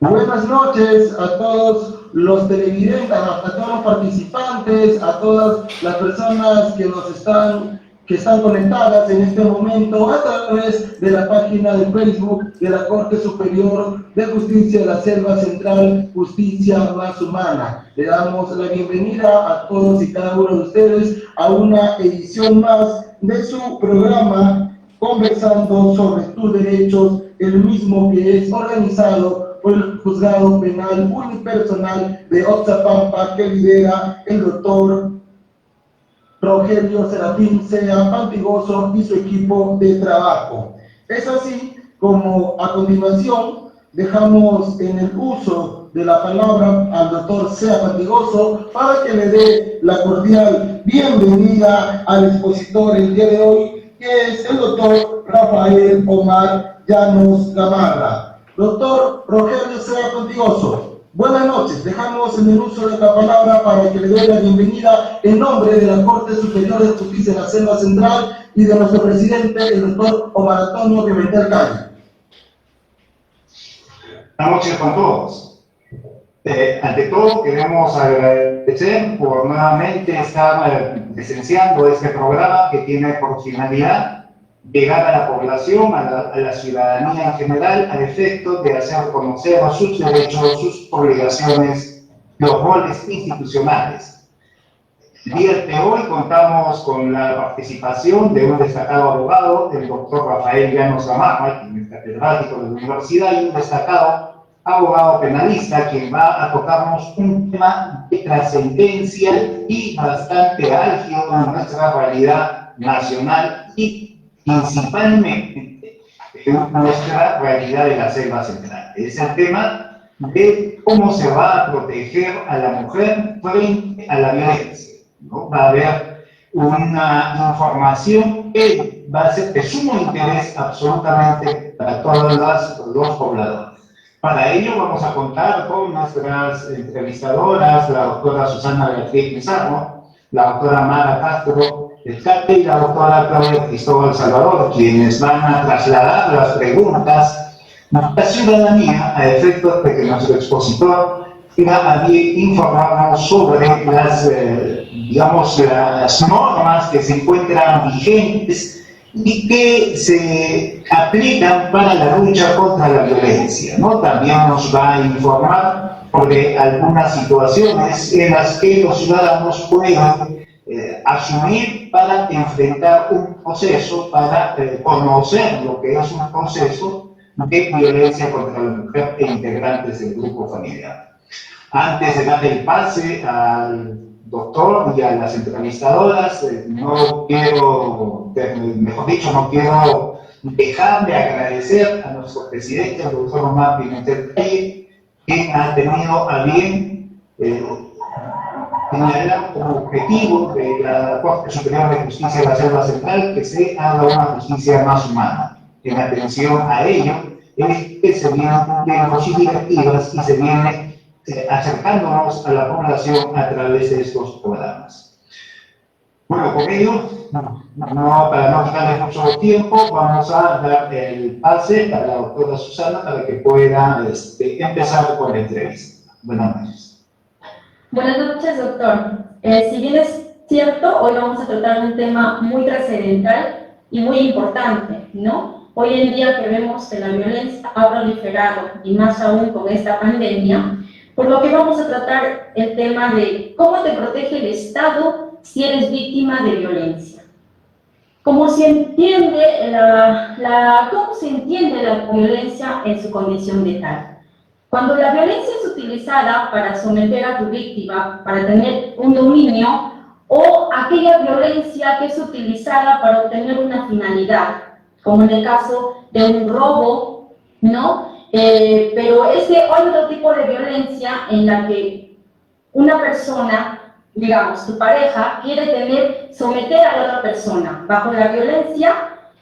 Buenas noches a todos los televidentes, a todos los participantes, a todas las personas que están conectadas en este momento a través de la página de Facebook de la Corte Superior de Justicia de la Selva Central, Justicia Más Humana. Le damos la bienvenida a todos y cada uno de ustedes a una edición más de su programa Conversando sobre tus derechos, el mismo que es organizado por el Juzgado Penal Unipersonal de Oxapampa, que lidera el doctor Rogelio Serafín Sea Pantigoso y su equipo de trabajo. Es así como a continuación dejamos en el uso de la palabra al doctor Sea Pantigoso para que le dé la cordial bienvenida al expositor el día de hoy, que es el doctor Rafael Omar Llanos Gamarra. Doctor Rogelio Sea Pantigoso, buenas noches. Dejamos en el uso de la palabra para que le dé la bienvenida en nombre de la Corte Superior de Justicia de la Selva Central y de nuestro presidente, el doctor Omar Antonio Pimentel Calle. Buenas noches con todos. Ante todo, queremos agradecer por nuevamente estar presenciando este programa que tiene por finalidad llegar a la población, a la ciudadanía en general, a efectos de hacer conocer sus derechos, sus obligaciones, los roles institucionales. El día de hoy contamos con la participación de un destacado abogado, el doctor Rafael Llanos Gamarra, quien es catedrático de la universidad, y un destacado abogado penalista, quien va a tocarnos un tema de trascendencia y bastante álgido en nuestra realidad nacional y principalmente en nuestra realidad de la Selva Central. Es el tema de cómo se va a proteger a la mujer frente a la violencia, ¿no? Va a haber una información que va a ser de sumo interés absolutamente para todos los pobladores. Para ello vamos a contar con nuestras entrevistadoras, la doctora Susana Beatriz Pizarro, la doctora Mara Castro Escate y la doctora Claudia Cristóbal Salvador, quienes van a trasladar las preguntas a la ciudadanía a efectos de que nuestro expositor tenga a bien informarnos sobre las normas que se encuentran vigentes y que se aplican para la lucha contra la violencia, ¿no? También nos va a informar sobre algunas situaciones en las que los ciudadanos pueden asumir para enfrentar un proceso, para conocer lo que es un proceso de violencia contra la mujer e integrantes del grupo familiar. Antes de dar el pase al doctor y a las entrevistadoras, no quiero dejar de agradecer a nuestro presidente, el doctor Omar Pimentel Calle, quien ha tenido a bien señalar como objetivo de la Corte Superior de Justicia de la Selva Central que se haga una justicia más humana. En atención a ello, es que se vienen cumpliendo sus directivas y se viene acercándonos a la población a través de estos programas. Bueno, con ello, para no quitarles mucho tiempo, vamos a dar el pase a la doctora Susana para que pueda empezar con la entrevista. Buenas noches. Buenas noches, doctor. Si bien es cierto, hoy vamos a tratar un tema muy trascendental y muy importante, ¿no? Hoy en día que vemos que la violencia ha proliferado, y más aún con esta pandemia, por lo que vamos a tratar el tema de cómo te protege el Estado si eres víctima de violencia. ¿Cómo se entiende cómo se entiende la violencia en su condición de tal? Cuando la violencia es utilizada para someter a tu víctima, para tener un dominio, o aquella violencia que es utilizada para obtener una finalidad, como en el caso de un robo, ¿no? Pero hay otro tipo de violencia en la que una persona, digamos, tu pareja, quiere someter a la otra persona bajo la violencia.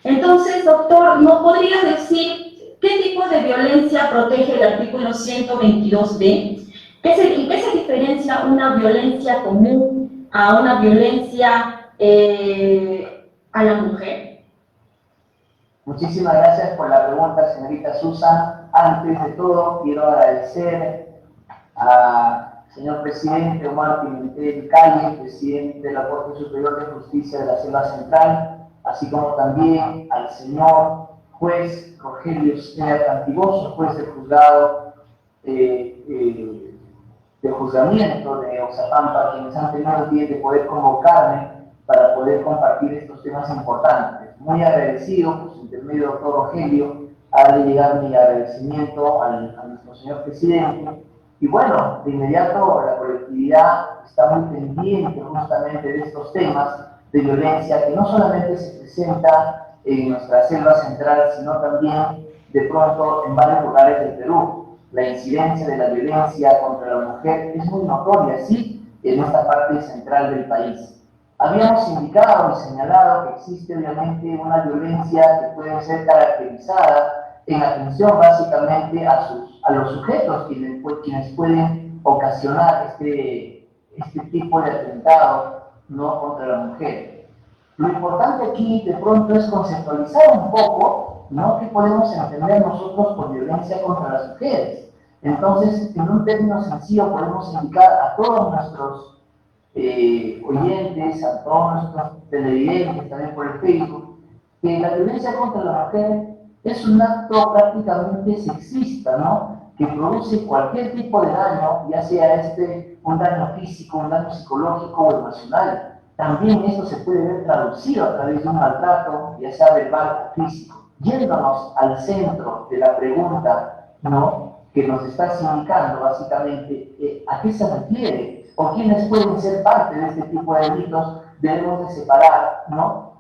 Entonces, doctor, ¿no podría decir qué tipo de violencia protege el artículo 122b? ¿En qué se diferencia una violencia común a una violencia a la mujer? Muchísimas gracias por la pregunta, señorita Susan. Antes de todo, quiero agradecer al señor presidente Omar Pimentel Calle, presidente de la Corte Superior de Justicia de la Selva Central, así como también al señor juez Rogelio Estrella Cantiboso, juez del juzgado de juzgamiento de Oxapampa, quienes han tenido el bien de poder convocarme para poder compartir estos temas importantes. Muy agradecido, por su intermedio, doctor Rogelio, a llegar mi agradecimiento a nuestro señor presidente. Y bueno, de inmediato la colectividad está muy pendiente justamente de estos temas de violencia que no solamente se presenta en nuestra selva central, sino también de pronto en varios lugares del Perú. La incidencia de la violencia contra la mujer es muy notoria, sí, en esta parte central del país. Habíamos indicado y señalado que existe obviamente una violencia que puede ser caracterizada en atención básicamente a los sujetos quienes pueden ocasionar este tipo de atentado, ¿no?, contra la mujer. Lo importante aquí de pronto es conceptualizar un poco, ¿no?, qué podemos entender nosotros por violencia contra las mujeres. Entonces, en un término sencillo podemos indicar a todos nuestros oyentes, a todos nuestros televidentes también por el Facebook, que la violencia contra la mujer es un acto prácticamente sexista, ¿no?, que produce cualquier tipo de daño, ya sea un daño físico, un daño psicológico o emocional. También esto se puede ver traducido a través de un maltrato, ya sea verbal o físico. Yéndonos al centro de la pregunta, ¿no?, que nos estás indicando básicamente a qué se refiere o quiénes pueden ser parte de este tipo de delitos, debemos de separar, ¿no?,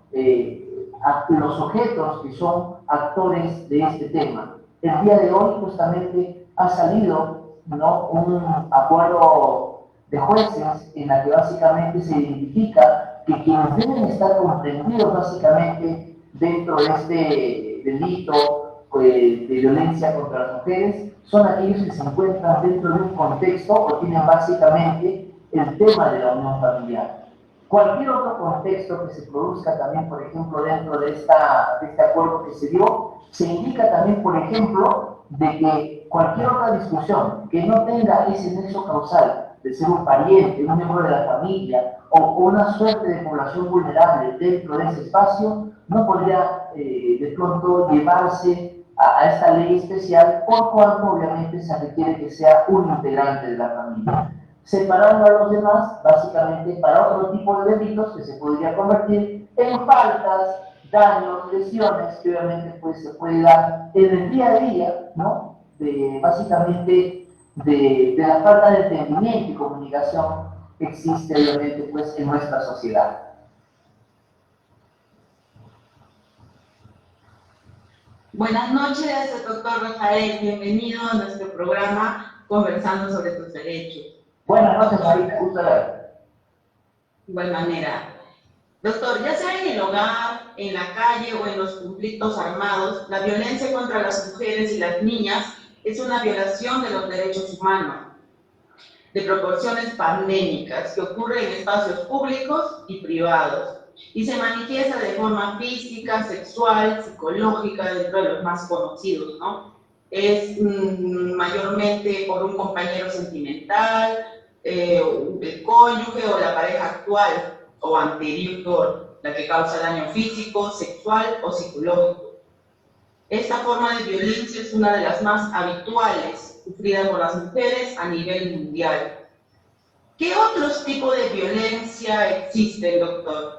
a los sujetos que son actores de este tema. El día de hoy justamente ha salido, ¿no?, un acuerdo de jueces en la que básicamente se identifica que quienes deben estar comprendidos básicamente dentro de este delito de violencia contra las mujeres son aquellos que se encuentran dentro de un contexto o tienen básicamente el tema de la unión familiar. Cualquier otro contexto que se produzca también, por ejemplo, dentro de este acuerdo que se dio, se indica también, por ejemplo, de que cualquier otra discusión que no tenga ese nexo causal de ser un pariente, un miembro de la familia o una suerte de población vulnerable dentro de ese espacio, no podría de pronto llevarse a esta ley especial, por cuanto obviamente se requiere que sea un integrante de la familia, separando a los demás básicamente para otro tipo de delitos que se podría convertir en faltas, daños, lesiones, que obviamente pues, se puede dar en el día a día, ¿no?, básicamente de la falta de entendimiento y comunicación que existe obviamente pues, en nuestra sociedad. Buenas noches, doctor Rafael. Bienvenido a nuestro programa Conversando sobre tus derechos. Buenas noches, Marita. Gusto verte. Igual manera. Doctor, ya sea en el hogar, en la calle o en los conflictos armados, la violencia contra las mujeres y las niñas es una violación de los derechos humanos, de proporciones pandémicas, que ocurre en espacios públicos y privados, y se manifiesta de forma física, sexual, psicológica, dentro de los más conocidos, ¿no? Es mayormente por un compañero sentimental, el cónyuge o la pareja actual o anterior, la que causa daño físico, sexual o psicológico. Esta forma de violencia es una de las más habituales sufrida por las mujeres a nivel mundial. ¿Qué otros tipos de violencia existen, doctor?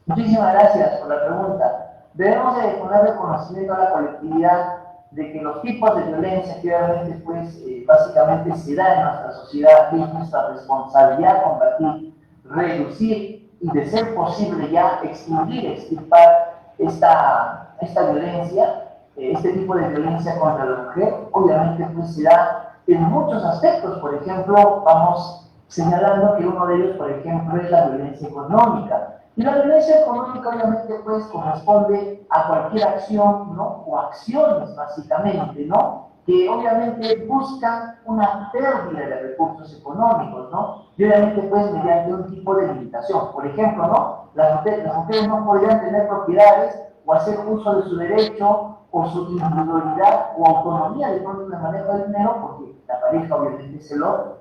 Muchísimas gracias por la pregunta. Debemos de poner reconocimiento a la colectividad de que los tipos de violencia que obviamente pues, básicamente se da en nuestra sociedad es nuestra responsabilidad combatir, reducir y de ser posible ya extirpar esta violencia, este tipo de violencia contra la mujer. Obviamente pues se da en muchos aspectos. Por ejemplo, vamos señalando que uno de ellos, por ejemplo, es la violencia económica. Y la violencia económica obviamente pues corresponde a cualquier acción, ¿no?, o acciones básicamente, ¿no?, que obviamente buscan una pérdida de recursos económicos, ¿no?, y obviamente pues mediante un tipo de limitación. Por ejemplo, ¿no?, las mujeres no podrían tener propiedades o hacer uso de su derecho o su individualidad o autonomía de pronto en el manejo del dinero, porque la pareja obviamente se lo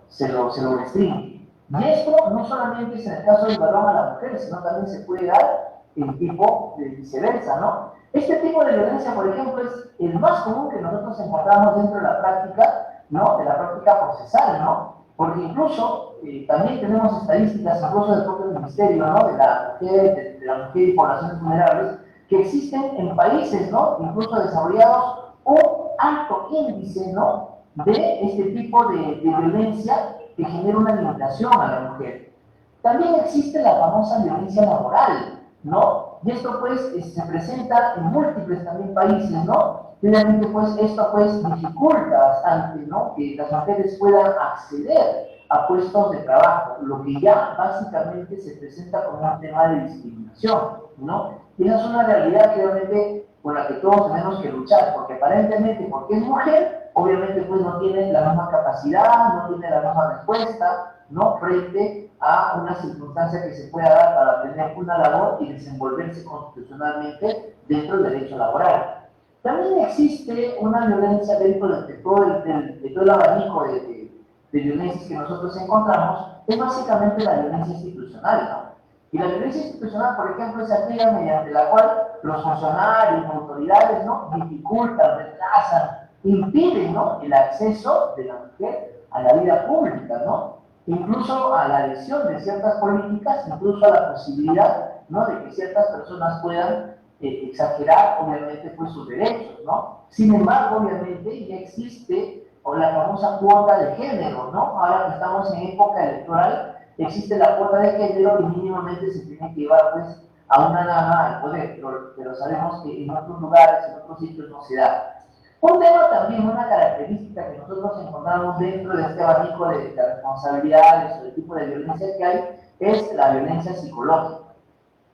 restringe. Y esto no solamente es en el caso del varón a la mujer, sino también se puede dar en tipo de viceversa, ¿no? Este tipo de violencia, por ejemplo, es el más común que nosotros encontramos dentro de la práctica, ¿no? De la práctica procesal, ¿no? Porque incluso también tenemos estadísticas, incluso del propio ministerio, ¿no? De la mujer y poblaciones vulnerables, que existen en países, ¿no? Incluso desarrollados, un alto índice, ¿no? De este tipo de violencia que genera una limitación a la mujer. También existe la famosa violencia laboral, ¿no? Y esto pues se presenta en múltiples también países, ¿no? Finalmente pues esto pues dificulta bastante, ¿no? Que las mujeres puedan acceder a puestos de trabajo, lo que ya básicamente se presenta como un tema de discriminación, ¿no? Y esa es una realidad que obviamente con la que todos tenemos que luchar, porque aparentemente porque es mujer, obviamente pues no tiene la misma capacidad, no tiene la misma respuesta, ¿no? Frente a una circunstancia que se pueda dar para tener una labor y desenvolverse constitucionalmente dentro del derecho laboral. También existe una violencia dentro de todo el abanico de violencias que nosotros encontramos, es básicamente la violencia institucional, ¿no? Y la violencia institucional, por ejemplo, es aquella mediante la cual los funcionarios, autoridades, ¿no? Dificultan, retrasan, impiden, ¿no? El acceso de la mujer a la vida pública, ¿no? Incluso a la elección de ciertas políticas, incluso a la posibilidad, ¿no? De que ciertas personas puedan exagerar, obviamente, pues sus derechos, ¿no? Sin embargo, obviamente, ya existe la famosa cuota de género, ¿no? Ahora que estamos en época electoral, existe la cuota de género y mínimamente se tiene que llevar, pues, a una dama al poder, pero sabemos que en otros lugares, en otros sitios no se da. Un tema también, una característica que nosotros encontramos dentro de este abanico de responsabilidades o de tipo de violencia que hay, es la violencia psicológica.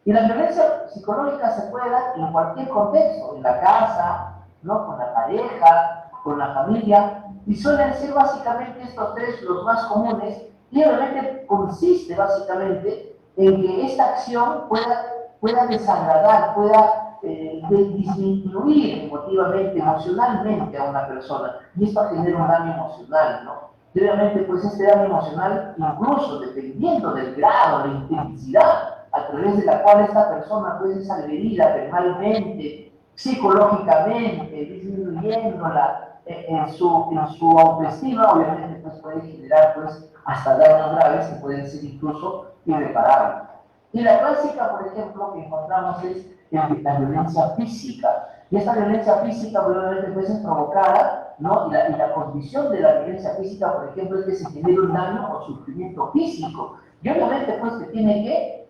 Y la violencia psicológica se puede dar en cualquier contexto, en la casa, ¿no? Con la pareja, con la familia, y suelen ser básicamente estos tres los más comunes, y obviamente consiste básicamente en que esta acción pueda desagradar, pueda disminuir emotivamente, emocionalmente a una persona, y esto genera un daño emocional, ¿no? Y obviamente pues este daño emocional, incluso dependiendo del grado, de la intensidad a través de la cual esta persona puede ser agredida verbalmente, psicológicamente, disminuyéndola en su autoestima, obviamente pues puede generar pues hasta daños graves que pueden ser incluso irreparables. Y la clásica, por ejemplo, que encontramos es la violencia física. Y esta violencia física obviamente puede ser provocada, ¿no? Y la condición de la violencia física, por ejemplo, es que se genere un daño o sufrimiento físico. Y obviamente pues te tiene que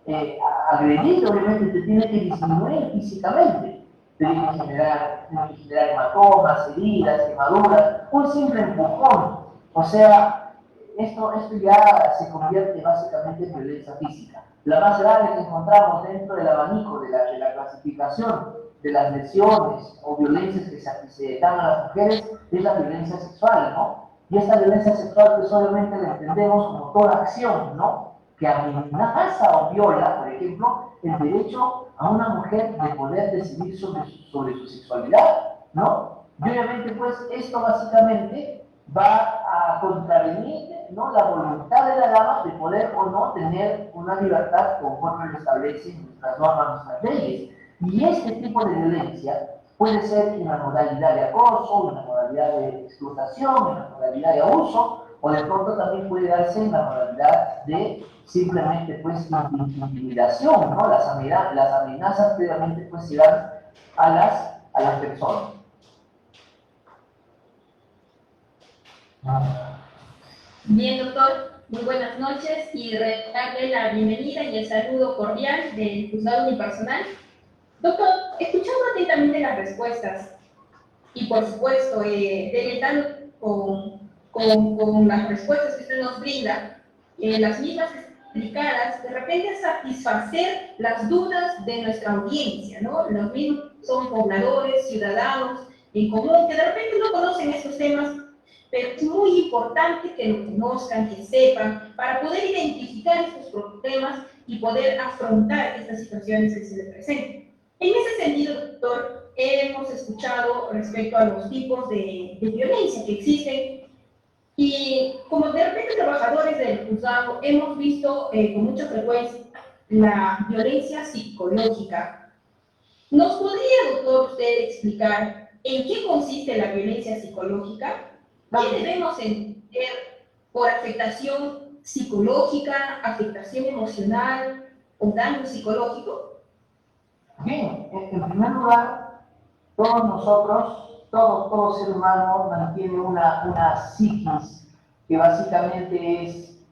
agredir, obviamente te tiene que disminuir físicamente. Tiene que generar hematomas, heridas, quemaduras, un simple empujón. O sea, esto ya se convierte básicamente en violencia física. La más grave que encontramos dentro del abanico de la clasificación de las lesiones o violencias que se dan a las mujeres es la violencia sexual, ¿no? Y esta violencia sexual pues obviamente la entendemos como toda acción, ¿no? Que amenaza o viola, por ejemplo, el derecho a una mujer de poder decidir sobre su sexualidad, ¿no? Y obviamente pues esto básicamente va a contravenir, ¿no? La voluntad de la dama de poder o no tener una libertad conforme lo establecen nuestras normas, nuestras leyes. Y este tipo de violencia puede ser en la modalidad de acoso, en la modalidad de explotación, en la modalidad de abuso, o de pronto también puede darse en la modalidad de simplemente pues intimidación, ¿no? Las amenazas previamente pues se dan a las personas. Bien, doctor, muy buenas noches y darle la bienvenida y el saludo cordial del juzgado unipersonal. Doctor, escuchando atentamente las respuestas y por supuesto deleitando con las respuestas que usted nos brinda, las mismas explicadas, de repente satisfacer las dudas de nuestra audiencia, ¿no? Los mismos son pobladores, ciudadanos en común que de repente no conocen estos temas, pero es muy importante que lo conozcan, que sepan, para poder identificar estos problemas y poder afrontar estas situaciones que se les presentan. En ese sentido, doctor, hemos escuchado respecto a los tipos de violencia que existen y como de repente trabajadores del juzgado hemos visto con mucha frecuencia la violencia psicológica. ¿Nos podría, doctor, usted explicar en qué consiste la violencia psicológica? ¿Qué debemos entender por afectación psicológica, afectación emocional o daño psicológico? Bien, en primer lugar, todos nosotros, todo ser humano mantiene una psiquis que básicamente es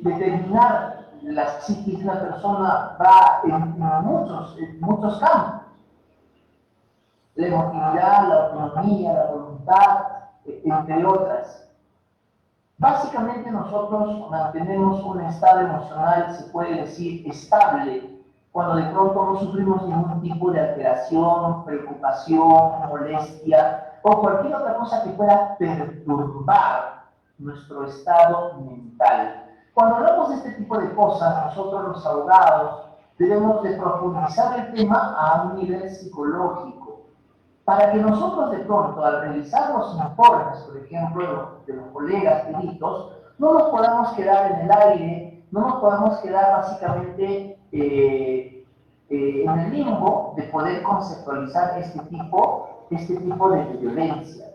determinar la psiquis de una persona va en muchos campos. La emotividad, la autonomía, la voluntad, entre otras. Básicamente nosotros mantenemos un estado emocional, se puede decir, estable, cuando de pronto no sufrimos ningún tipo de alteración, preocupación, molestia o cualquier otra cosa que pueda perturbar nuestro estado mental. Cuando hablamos de este tipo de cosas, nosotros los abogados debemos de profundizar el tema a un nivel psicológico, para que nosotros de pronto, al revisar los informes, por ejemplo, de los colegas peritos, no nos podamos quedar en el aire, no nos podamos quedar básicamente en el limbo de poder conceptualizar este tipo de violencia.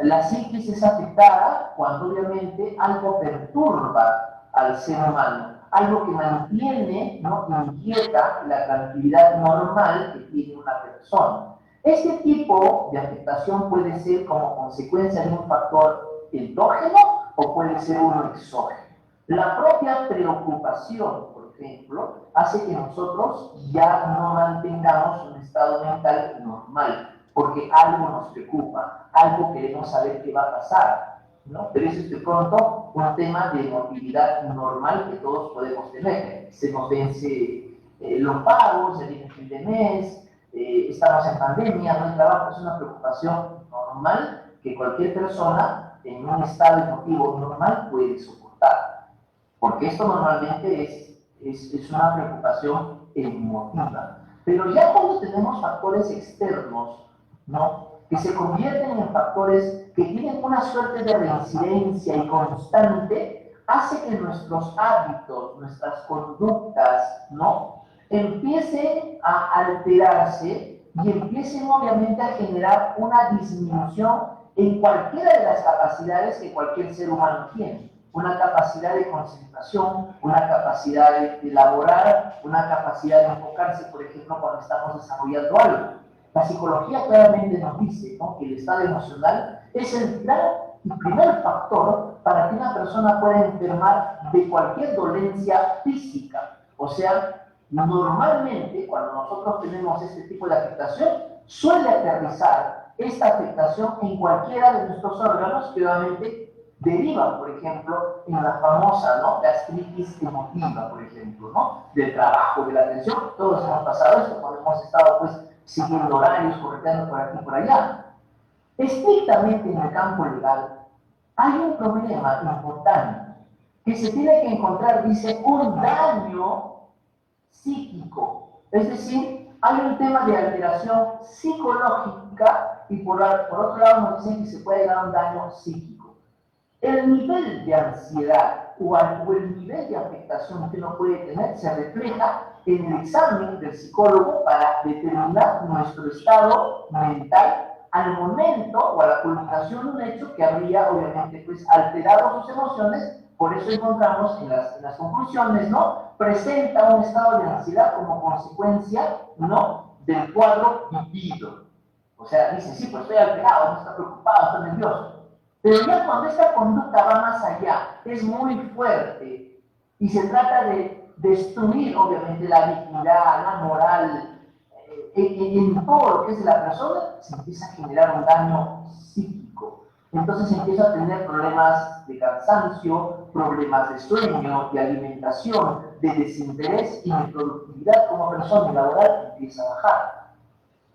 La psiquis es afectada cuando obviamente algo perturba al ser humano, algo que mantiene, ¿no?, inquieta la tranquilidad normal que tiene una persona. Este tipo de afectación puede ser como consecuencia de un factor endógeno o puede ser uno exógeno. La propia preocupación, por ejemplo, hace que nosotros ya no mantengamos un estado mental normal, porque algo nos preocupa, algo queremos saber qué va a pasar, ¿no? Pero eso es de pronto un tema de emotividad normal que todos podemos tener. Se nos vence los pagos, se viene el fin de mes, estamos en pandemia, no hay trabajo, es una preocupación normal que cualquier persona en un estado emotivo normal puede soportar, porque esto normalmente es una preocupación emotiva. Pero ya cuando tenemos factores externos, ¿no?, que se convierten en factores que tienen una suerte de reincidencia y constante, hace que nuestros hábitos, nuestras conductas, ¿no?, empiecen a alterarse y empiecen obviamente a generar una disminución en cualquiera de las capacidades que cualquier ser humano tiene. Una capacidad de concentración, una capacidad de elaborar, una capacidad de enfocarse, por ejemplo, cuando estamos desarrollando algo. La psicología claramente nos dice, ¿no?, que el estado emocional es el primer factor para que una persona pueda enfermar de cualquier dolencia física. O sea, normalmente, cuando nosotros tenemos este tipo de afectación, suele aterrizar esta afectación en cualquiera de nuestros órganos que obviamente derivan, por ejemplo, en la famosa, ¿no?, gastritis emotiva, por ejemplo, ¿no?, del trabajo, de la atención. Todos hemos pasado esto cuando hemos estado, pues, siguiendo horarios, correteando por aquí y por allá. Estrictamente en el campo legal, hay un problema importante que se tiene que encontrar, dice, un daño psíquico, es decir, hay un tema de alteración psicológica y por otro lado nos dicen que se puede dar un daño psíquico. El nivel de ansiedad o el nivel de afectación que uno puede tener se refleja en el examen del psicólogo para determinar nuestro estado mental al momento o a la culminación de un hecho que habría obviamente, pues, alterado sus emociones. Por eso encontramos en las conclusiones, ¿no?, presenta un estado de ansiedad como consecuencia, ¿no?, del cuadro vivido. O sea, dice, sí, pues estoy alterado, no está preocupado, estoy nervioso. Pero ya cuando esta conducta va más allá, es muy fuerte y se trata de destruir, obviamente, la dignidad, la moral, en todo lo que es de la persona, se empieza a generar un daño psíquico. Entonces empieza a tener problemas de cansancio, problemas de sueño, de alimentación, de desinterés y mi productividad como persona y laboral empieza a bajar.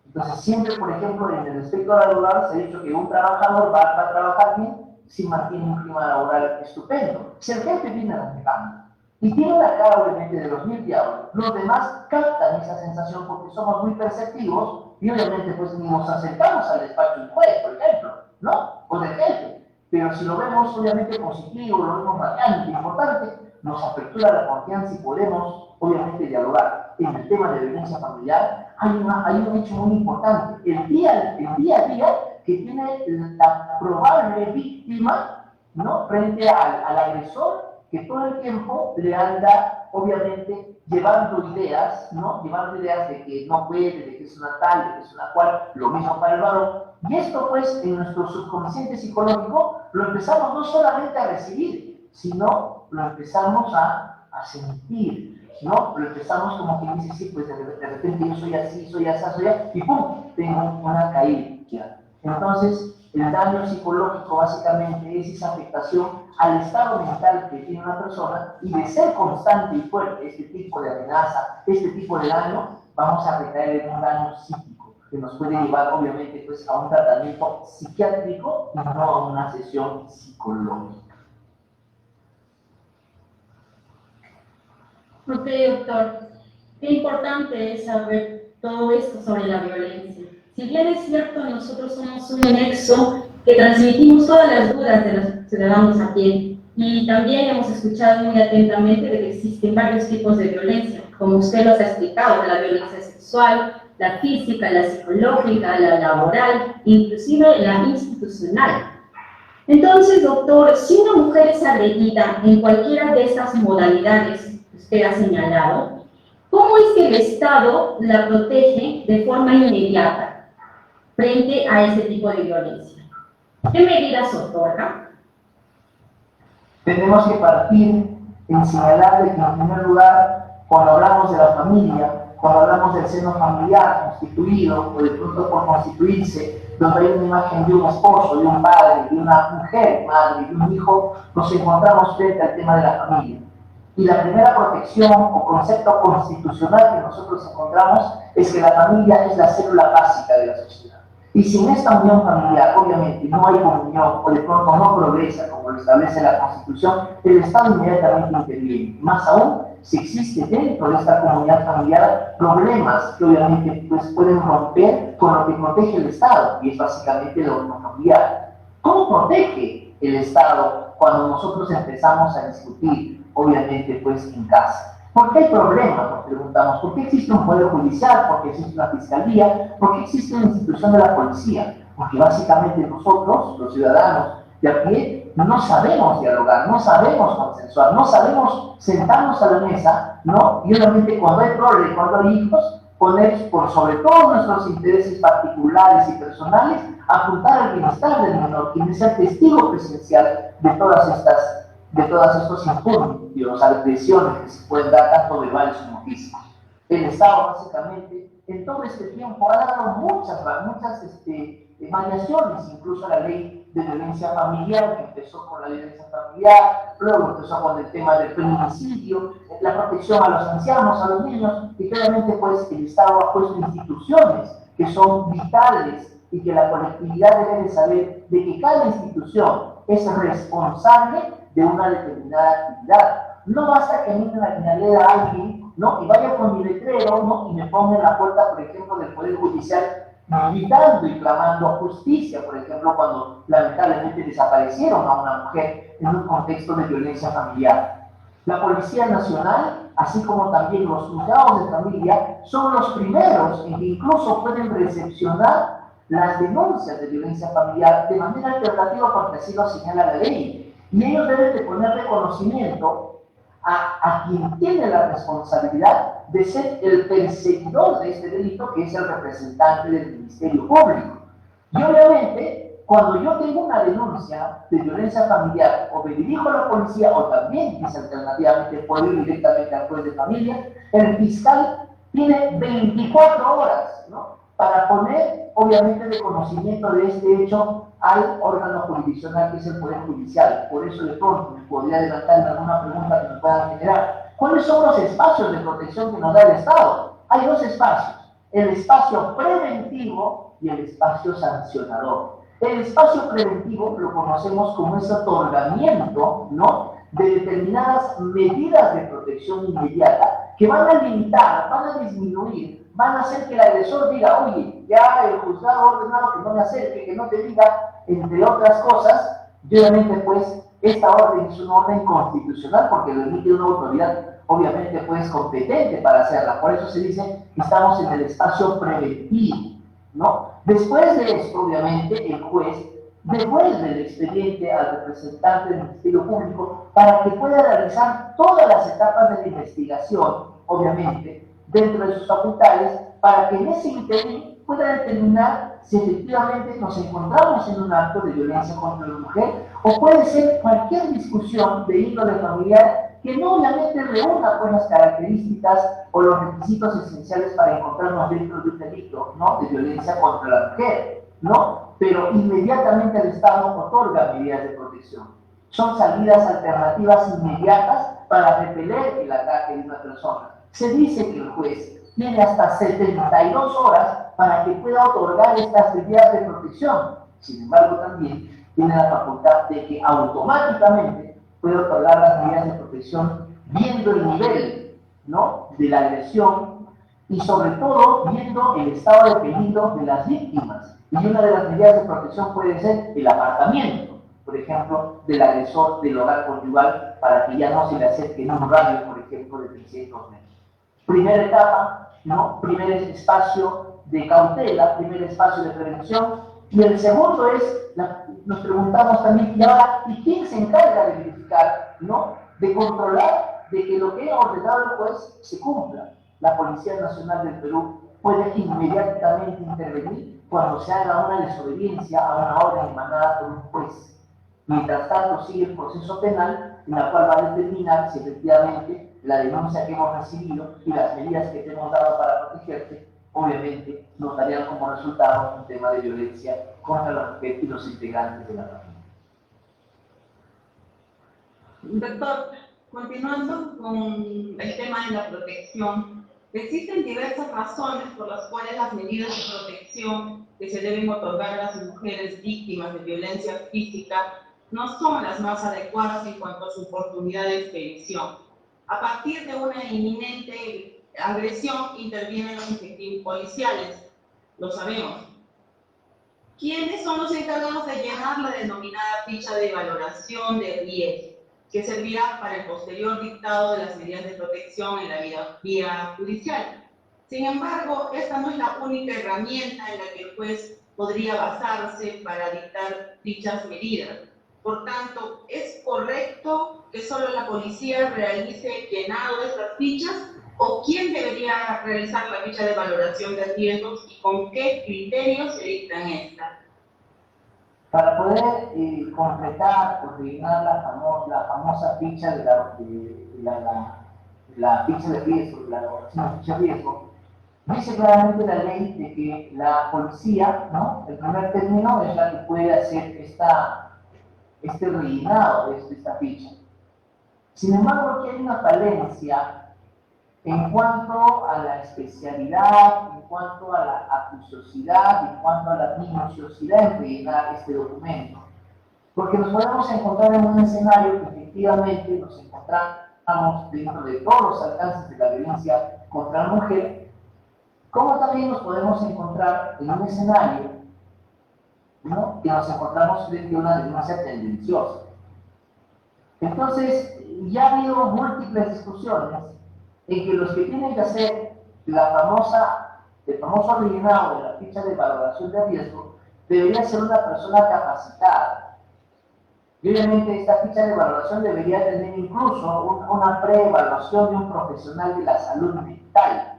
Entonces siempre, por ejemplo, en el aspecto laboral se ha dicho que un trabajador va a trabajar bien si mantiene un clima laboral estupendo. Si el jefe viene renegando, Y tiene la cara, obviamente, de los 1000 diablos. Los demás captan esa sensación porque somos muy perceptivos y obviamente pues ni nos acercamos al despacho del juez, por ejemplo, ¿no? O del jefe. Pero si lo vemos obviamente positivo, lo vemos bastante importante, nos apertura la confianza y podemos obviamente dialogar. En el tema de violencia familiar hay un hecho muy importante. El día a día que tiene la probable víctima, ¿no? Frente al agresor, que todo el tiempo le anda, obviamente, llevando ideas, ¿no? Llevando ideas de que no puede, de que es una tal, de que es una cual, lo mismo para el varón. Y esto, pues, en nuestro subconsciente psicológico, lo empezamos no solamente a recibir, sino lo empezamos a sentir, ¿no? Lo empezamos como que dice, sí, pues, de repente yo soy así, soy así, y ¡pum! Tengo una caída. Entonces, el daño psicológico básicamente es esa afectación al estado mental que tiene una persona y de ser constante y fuerte este tipo de amenaza, este tipo de daño, vamos a recaer en un daño psíquico que nos puede llevar obviamente pues, a un tratamiento psiquiátrico y no a una sesión psicológica. Ok, doctor. Qué importante es saber todo esto sobre la violencia. Si bien es cierto, nosotros somos un nexo que transmitimos todas las dudas de los ciudadanos a pie y también hemos escuchado muy atentamente de que existen varios tipos de violencia, como usted los ha explicado, la violencia sexual, la física, la psicológica, la laboral, inclusive la institucional. Entonces, doctor, si una mujer es agredida en cualquiera de estas modalidades que usted ha señalado, ¿cómo es que el Estado la protege de forma inmediata frente a este tipo de violencia? ¿Qué medidas otorga? Tenemos que partir en señalar de que, en primer lugar, cuando hablamos de la familia, cuando hablamos del seno familiar constituido, o de pronto por constituirse, donde hay una imagen de un esposo, de un padre, de una mujer, madre, de un hijo, nos encontramos frente al tema de la familia. Y la primera protección o concepto constitucional que nosotros encontramos es que la familia es la célula básica de la sociedad. Y sin esta unión familiar, obviamente, no hay comunión o de pronto no progresa como lo establece la Constitución, el Estado inmediatamente interviene. Más aún, si existe dentro de esta comunidad familiar problemas que obviamente pues, pueden romper con lo que protege el Estado, y es básicamente la unión familiar. ¿Cómo protege el Estado cuando nosotros empezamos a discutir, obviamente, pues en casa? ¿Por qué hay problemas? Nos preguntamos. ¿Por qué existe un poder judicial? ¿Por qué existe una fiscalía? ¿Por qué existe una institución de la policía? Porque básicamente nosotros, los ciudadanos de a pie, no sabemos dialogar, no sabemos consensuar, no sabemos sentarnos a la mesa, ¿no? Y obviamente cuando hay problemas, cuando hay hijos, poner por sobre todos nuestros intereses particulares y personales, apuntar al bienestar del menor, quien es el testigo presencial de todos estos impulsos, agresiones que se pueden dar tanto verbales como físicos. El Estado, básicamente, en todo este tiempo ha dado muchas variaciones, incluso la ley de violencia familiar, que empezó con la violencia familiar, luego empezó con el tema del feminicidio, la protección a los ancianos, a los niños, y claramente pues el Estado ha puesto instituciones que son vitales y que la colectividad debe de saber de que cada institución es responsable de una determinada actividad. No basta que a mí me lea a alguien, ¿no? Y vaya con mi letrero, ¿no? Y me ponga en la puerta, por ejemplo, del Poder Judicial, gritando y clamando justicia, por ejemplo, cuando lamentablemente desaparecieron a una mujer en un contexto de violencia familiar. La Policía Nacional, así como también los juzgados de familia, son los primeros en que incluso pueden recepcionar las denuncias de violencia familiar de manera alternativa porque así lo señala la ley. Y ellos deben de poner reconocimiento a quien tiene la responsabilidad de ser el perseguidor de este delito, que es el representante del Ministerio Público. Y obviamente, cuando yo tengo una denuncia de violencia familiar, o me dirijo a la policía, o también, quizás alternativamente, puedo ir directamente al juez de familia, el fiscal tiene 24 horas, ¿no?, para poner, obviamente, de conocimiento de este hecho al órgano jurisdiccional que es el Poder Judicial. Por eso de pronto me podría adelantar en alguna pregunta que nos puedan generar. ¿Cuáles son los espacios de protección que nos da el Estado? Hay dos espacios, el espacio preventivo y el espacio sancionador. El espacio preventivo lo conocemos como ese otorgamiento, ¿no?, de determinadas medidas de protección inmediata que van a limitar, van a disminuir, van a hacer que el agresor diga, oye, ya el juzgado ha ordenado que no me acerque, que no te diga, entre otras cosas, y obviamente pues esta orden es una orden constitucional porque lo emite una autoridad obviamente pues competente para hacerla, por eso se dice que estamos en el espacio preventivo, ¿no? Después de esto, obviamente, el juez devuelve el expediente al representante del Ministerio Público para que pueda realizar todas las etapas de la investigación, obviamente, dentro de sus facultades, para que en ese interín pueda determinar si efectivamente nos encontramos en un acto de violencia contra la mujer o puede ser cualquier discusión de índole familiar que no obviamente reúna pues las características o los requisitos esenciales para encontrarnos dentro de un delito, ¿no?, de violencia contra la mujer, ¿no? Pero inmediatamente el Estado otorga medidas de protección. Son salidas alternativas inmediatas para repeler el ataque de una persona. Se dice que el juez tiene hasta 72 horas para que pueda otorgar estas medidas de protección. Sin embargo, también tiene la facultad de que automáticamente puede otorgar las medidas de protección viendo el nivel, ¿no?, de la agresión y sobre todo viendo el estado de peligro de las víctimas. Y una de las medidas de protección puede ser el apartamiento, por ejemplo, del agresor del hogar conyugal para que ya no se le acerque en un radio, por ejemplo, de 300 metros. Primera etapa, ¿no?, primer espacio de cautela, primer espacio de prevención. Y el segundo es, nos preguntamos también, ¿y ahora y quién se encarga de verificar, ¿no?, de controlar de que lo que ha ordenado el juez se cumpla? La Policía Nacional del Perú puede inmediatamente intervenir cuando se haga una desobediencia a una orden emanada por un juez. Mientras tanto, sigue el proceso penal en la cual va a determinar si efectivamente la denuncia que hemos recibido y las medidas que te hemos dado para protegerte, obviamente, nos darían como resultado un tema de violencia contra la mujer y los integrantes de la familia. Doctor, continuando con el tema de la protección, existen diversas razones por las cuales las medidas de protección que se deben otorgar a las mujeres víctimas de violencia física no son las más adecuadas en cuanto a su oportunidad de expedición. A partir de una inminente agresión intervienen los efectivos policiales, lo sabemos. ¿Quiénes son los encargados de llenar la denominada ficha de valoración de riesgo, que servirá para el posterior dictado de las medidas de protección en la vía judicial? Sin embargo, esta no es la única herramienta en la que el juez podría basarse para dictar dichas medidas. Por tanto, ¿es correcto que solo la policía realice el llenado de estas fichas? ¿O quién debería realizar la ficha de valoración de riesgos y con qué criterios se dictan estas? Para poder completar o rellenar la famosa ficha de la ficha de riesgo, la elaboración de ficha de riesgo, dice claramente la ley de que la policía, ¿no?, el primer término es la que puede hacer este rellenado de esta ficha. Sin embargo, aquí hay una falencia en cuanto a la especialidad, en cuanto a la acuciosidad, en cuanto a la minuciosidad en rellenar este documento. Porque nos podemos encontrar en un escenario que efectivamente nos encontramos dentro de todos los alcances de la violencia contra la mujer, como también nos podemos encontrar en un escenario, ¿no?, que nos encontramos frente a una denuncia tendenciosa. Entonces, ya ha habido múltiples discusiones en que los que tienen que hacer el famoso rellenado de la ficha de valoración de riesgo debería ser una persona capacitada. Y obviamente esta ficha de valoración debería tener incluso una preevaluación de un profesional de la salud mental.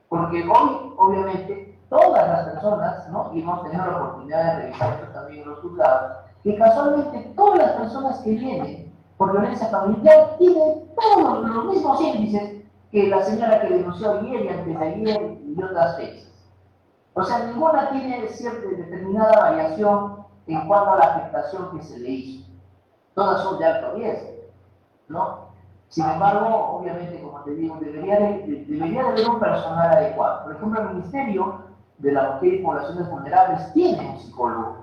Porque hoy, obviamente, todas las personas, ¿no?, y hemos tenido la oportunidad de revisar esto también en los juzgados, que casualmente todas las personas que vienen por violencia familiar tienen todos los mismos índices que la señora que denunció ayer y antes de ayer y otras fechas. O sea, ninguna tiene cierta determinada variación en cuanto a la afectación que se le hizo. Todas son de alto riesgo, ¿no? Sin embargo, obviamente, como te digo, debería de haber un personal adecuado. Por ejemplo, el Ministerio de la Mujer y Poblaciones Vulnerables tiene un psicólogo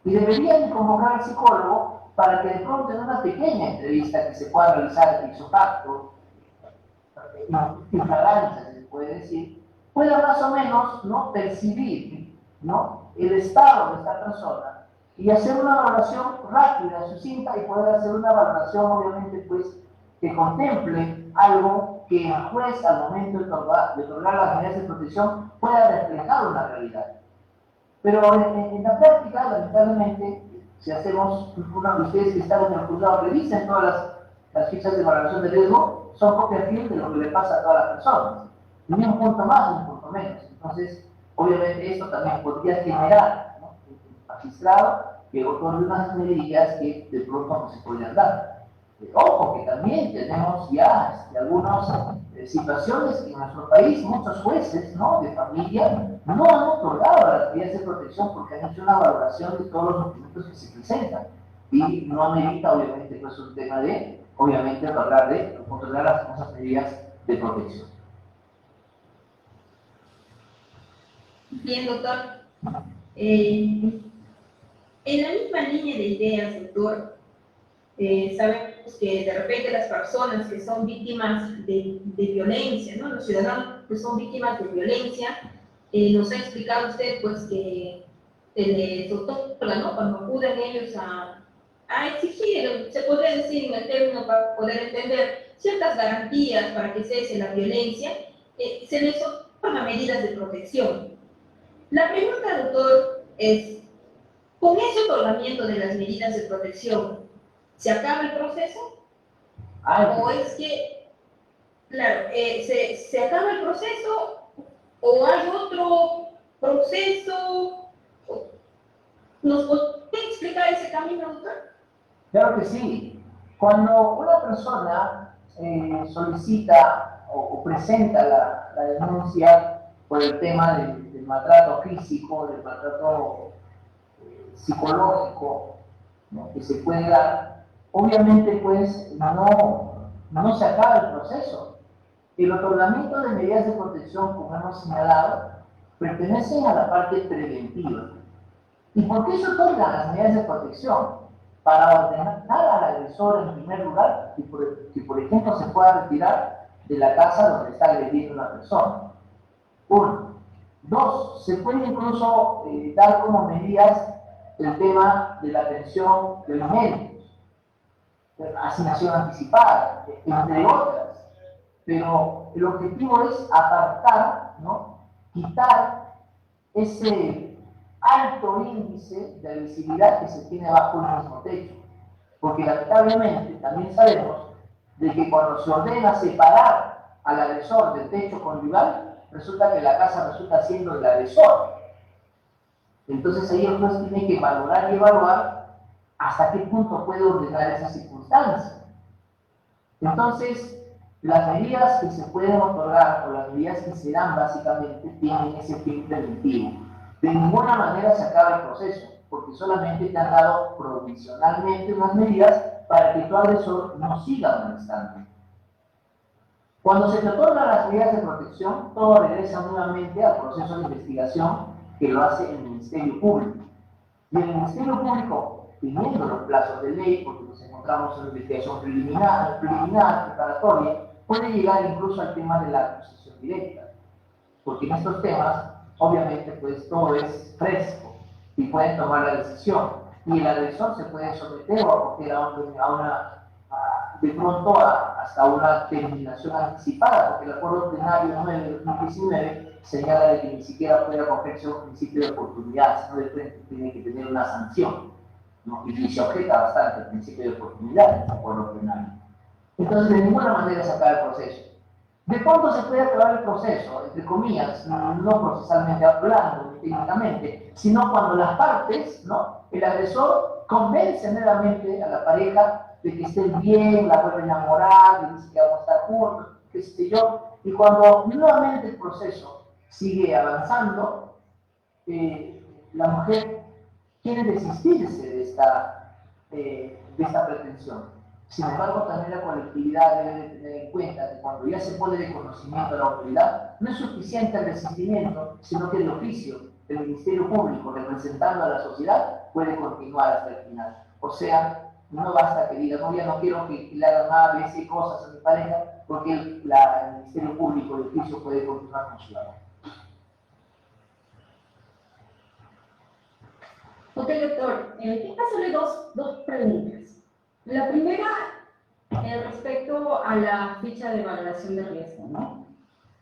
y deberían convocar al psicólogo para que de pronto en una pequeña entrevista que se pueda realizar ipso facto, infragancia se puede decir, pueda más o menos, ¿no?, percibir, ¿no?, el estado de esta persona y hacer una valoración rápida, sucinta, y poder hacer una valoración, obviamente, pues, que contemple algo que el juez, al momento de otorgar las medidas de protección, pueda reflejar una realidad. Pero en la práctica, lamentablemente, si hacemos ustedes que están en el juzgado, revisen todas las fichas de valoración de riesgo, son copia fiel de lo que le pasa a todas las personas. Ni un punto más ni un punto menos. Entonces, obviamente, esto también podría generar, ¿no?, el magistrado que otorgue unas medidas que de pronto no se podrían dar. Ojo, que también tenemos ya algunas situaciones que en nuestro país muchos jueces, ¿no?, de familia no han otorgado las medidas de protección porque han hecho una valoración de todos los documentos que se presentan y no amerita, obviamente, pues un tema de, obviamente, otorgar las famosas medidas de protección. Bien, doctor. En la misma línea de ideas, doctor, sabemos que de repente las personas que son víctimas de violencia, ¿no?, los ciudadanos que son víctimas de violencia, nos ha explicado usted pues que se les otorga, ¿no?, cuando acuden ellos a exigir, se podría decir en el término para poder entender, ciertas garantías para que cese la violencia, se les otorga medidas de protección. La pregunta, doctor, es, ¿con ese otorgamiento de las medidas de protección se acaba el proceso? ¿O es que, claro, se acaba el proceso o hay otro proceso? ¿Nos podría explicar ese camino, doctor? Claro que sí. Cuando una persona solicita o presenta la denuncia por el tema del maltrato físico, del maltrato psicológico, ¿no?, que se puede dar, obviamente pues no se acaba el proceso. El otorgamiento de medidas de protección, como hemos señalado, pertenecen a la parte preventiva. ¿Y por qué se otorgan las medidas de protección? Para ordenar al agresor, en primer lugar, que por ejemplo se pueda retirar de la casa donde está agrediendo a una persona. Uno. Dos, se puede incluso dar como medidas el tema de la atención de los médicos, asignación anticipada, entre otras. Pero el objetivo es apartar, ¿no?, quitar ese alto índice de visibilidad que se tiene bajo el mismo techo. Porque lamentablemente también sabemos de que cuando se ordena separar al agresor del techo conyugal, resulta que la casa resulta siendo el agresor. Entonces ahí el juez tiene que valorar y evaluar hasta qué punto puede ordenar esa circunstancia. Entonces, las medidas que se pueden otorgar o las medidas que se dan básicamente tienen ese fin preventivo. De ninguna manera se acaba el proceso, porque solamente te han dado provisionalmente unas medidas para que tu agresor no siga molestando. Cuando se te otorgan las medidas de protección, todo regresa nuevamente al proceso de investigación que lo hace el Ministerio Público. Y el Ministerio Público, teniendo los plazos de ley, porque nos encontramos en una investigación preliminar, preparatoria, puede llegar incluso al tema de la acusación directa. Porque en estos temas, obviamente, pues todo es fresco y pueden tomar la decisión. Y el agresor se puede someter o acoger de pronto hasta una terminación anticipada, porque el acuerdo plenario 9 de 2019 señala de que ni siquiera puede acogerse a un principio de oportunidad, sino de frente tiene que tener una sanción, ¿no?, y se objeta bastante el principio de oportunidad en el acuerdo plenario. Entonces, de ninguna manera se acaba el proceso. ¿De cuánto se puede acabar el proceso? Entre comillas, no procesalmente hablando, técnicamente, sino cuando las partes, ¿no?, el agresor convence meramente a la pareja de que estén bien, la vuelven a enamorar, le dice que vamos a estar juntos, qué sé yo, y cuando nuevamente el proceso sigue avanzando, la mujer quiere desistirse de esta pretensión. Sin embargo, también la colectividad debe de tener en cuenta que cuando ya se pone de conocimiento a la autoridad, no es suficiente el resistimiento, sino que el oficio del Ministerio Público, representando a la sociedad, puede continuar hasta el final. O sea, No basta que digas, no, ya no quiero que le hagan nada de ese cosas a mi pareja, porque el Ministerio Público del juicio puede continuar con su labor. Ok, doctor, quiero hacerle dos preguntas. La primera, respecto a la ficha de valoración de riesgo, ¿no?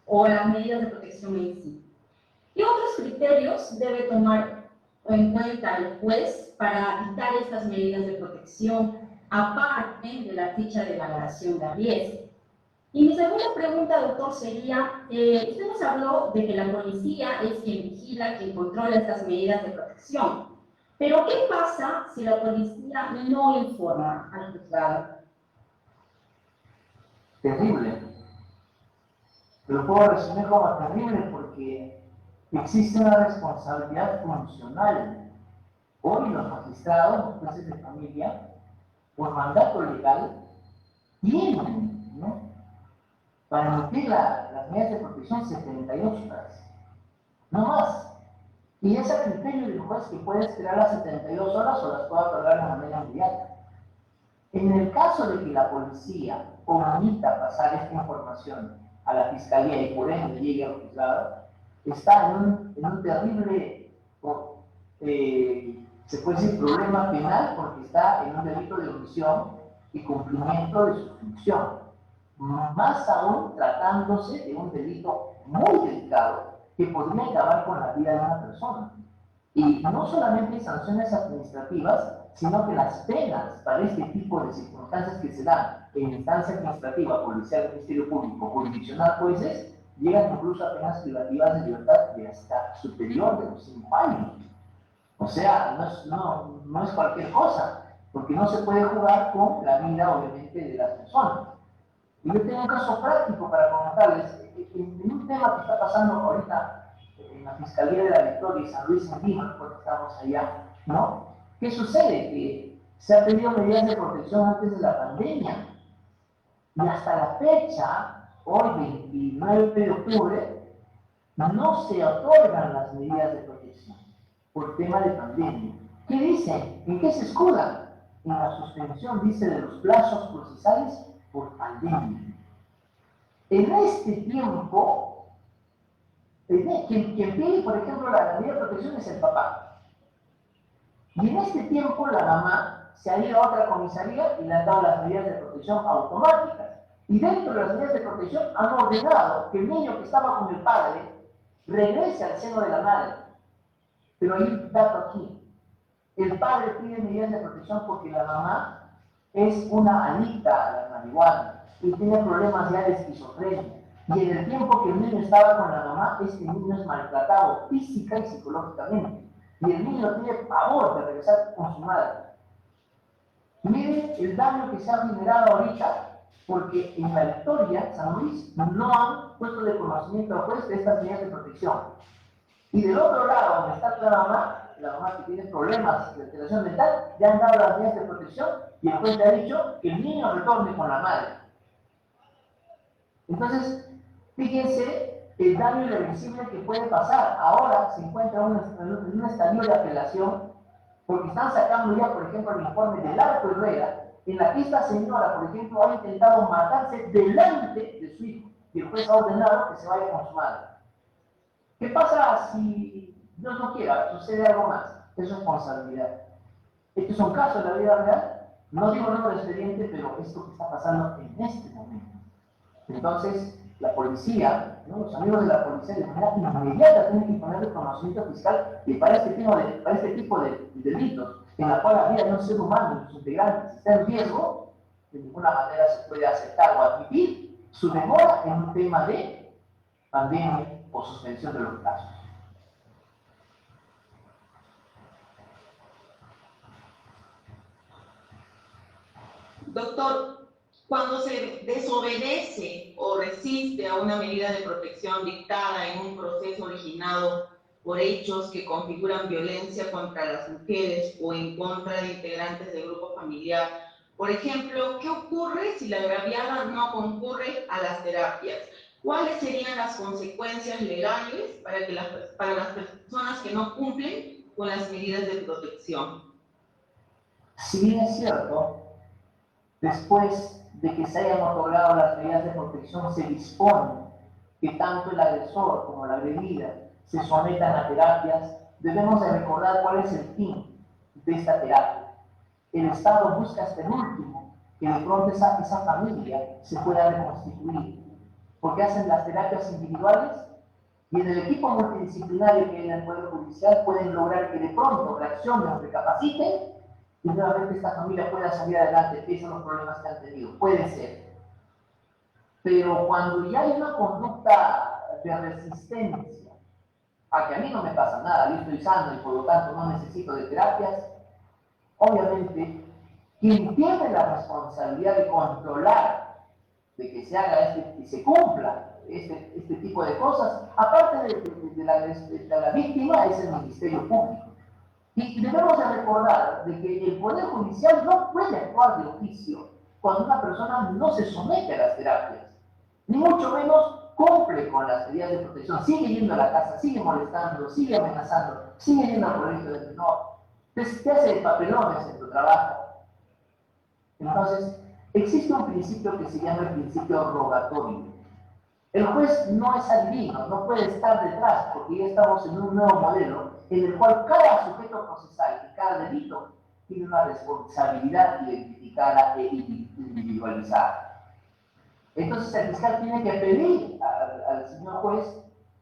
O a las medidas de protección en sí. ¿Qué otros criterios debe tomar en cuenta el juez para dictar estas medidas de protección, aparte de la ficha de valoración de riesgo? Y mi segunda pregunta, doctor, sería, usted nos habló de que la policía es quien vigila, quien controla estas medidas de protección. Pero, ¿qué pasa si la policía no informa al juzgado? Terrible. Lo puedo resumir como terrible porque existe una responsabilidad funcional. Hoy los magistrados, los jueces de familia, por mandato legal, tienen, ¿no?, para emitir las medidas de protección 78 horas, no más. Y es a criterio del juez que puede esperar las 72 horas o las puede otorgar de manera inmediata. En el caso de que la policía omita pasar esta información a la fiscalía y por ende llegue al juzgado, está en un terrible, se puede decir, problema penal, porque está en un delito de omisión y cumplimiento de su función. Más aún tratándose de un delito muy delicado que podría acabar con la vida de una persona. Y no solamente sanciones administrativas, sino que las penas para este tipo de circunstancias que se dan en instancia administrativa, policial, Ministerio Público, jurisdiccional, jueces, llegan incluso a penas privativas de libertad de hasta superior de los 5 años. O sea, no es cualquier cosa, porque no se puede jugar con la vida, obviamente, de las personas. Y yo tengo un caso práctico para comentarles, en un tema que está pasando ahorita en la Fiscalía de la Victoria y San Luis en Lima, porque estamos allá, ¿no? ¿Qué sucede? Que se han pedido medidas de protección antes de la pandemia. Y hasta la fecha, hoy 29 de octubre, no se otorgan las medidas de protección por tema de pandemia. ¿Qué dicen? ¿En qué se escudan? En la suspensión, dice, de los plazos procesales por pandemia. En este tiempo, quien pide, por ejemplo, la medida de protección es el papá. Y en este tiempo la mamá se ha ido a otra comisaría y le han dado las medidas de protección automáticas. Y dentro de las medidas de protección han ordenado que el niño que estaba con el padre regrese al seno de la madre. Pero hay un dato aquí. El padre pide medidas de protección porque la mamá es una adicta a la marihuana y tiene problemas ya de esquizofrenia. Y en el tiempo que el niño estaba con la mamá, este niño es maltratado física y psicológicamente. Y el niño tiene pavor de regresar con su madre. Miren el daño que se ha generado ahorita, porque en la Victoria, San Luis, no han puesto de conocimiento al juez de estas medidas de protección. Y del otro lado, donde está la mamá que tiene problemas de alteración mental, ya han dado las medidas de protección y el juez le ha dicho que el niño retorne con la madre. Entonces, fíjense el daño irreversible que puede pasar. Ahora se encuentra en un estadio de apelación, porque están sacando ya, por ejemplo, el informe del Arco Herrera, en la que esta señora, por ejemplo, ha intentado matarse delante de su hijo, y el juez ha ordenado que se vaya con su madre. ¿Qué pasa si Dios no quiera, sucede algo más? Es responsabilidad. Este es un caso de la vida real. No digo no del expediente, pero esto que está pasando en este momento. Entonces, la policía, ¿no?, los amigos de la policía de manera inmediata tienen que poner el conocimiento fiscal y para este tipo de delitos, en la cual la vida de un ser humano y sus integrantes está en riesgo, de ninguna manera se puede aceptar o admitir su demora en un tema de pandemia o suspensión de los plazos. Doctor, cuando se desobedece o resiste a una medida de protección dictada en un proceso originado por hechos que configuran violencia contra las mujeres o en contra de integrantes del grupo familiar, por ejemplo, ¿qué ocurre si la agraviada no concurre a las terapias? ¿Cuáles serían las consecuencias legales para las personas que no cumplen con las medidas de protección? Si bien es cierto, después de que se hayan otorgado las medidas de protección, se dispone que tanto el agresor como la agredida se sometan a terapias, debemos de recordar cuál es el fin de esta terapia. El Estado busca hasta el último que de pronto esa familia se pueda reconstituir, porque hacen las terapias individuales y en el equipo multidisciplinario que hay en el Poder Judicial pueden lograr que de pronto reaccionen o recapaciten y nuevamente esta familia pueda salir adelante pese a los problemas que han tenido. Puede ser. Pero cuando ya hay una conducta de resistencia a que a mí no me pasa nada, yo estoy sano y por lo tanto no necesito de terapias, obviamente quien tiene la responsabilidad de controlar de que se haga y se cumpla este tipo de cosas, aparte de la víctima, es el Ministerio Público. Y debemos de recordar de que el Poder Judicial no puede actuar de oficio cuando una persona no se somete a las terapias, ni mucho menos cumple con las medidas de protección, sigue yendo a la casa, sigue molestando, sigue amenazando, sigue yendo al colegio del menor, te hace papelones en tu trabajo. Entonces, existe un principio que se llama el principio rogatorio. El juez no es adivino, no puede estar detrás, porque ya estamos en un nuevo modelo en el cual cada sujeto procesal y cada delito tiene una responsabilidad identificada e individualizada. Entonces el fiscal tiene que pedir al señor juez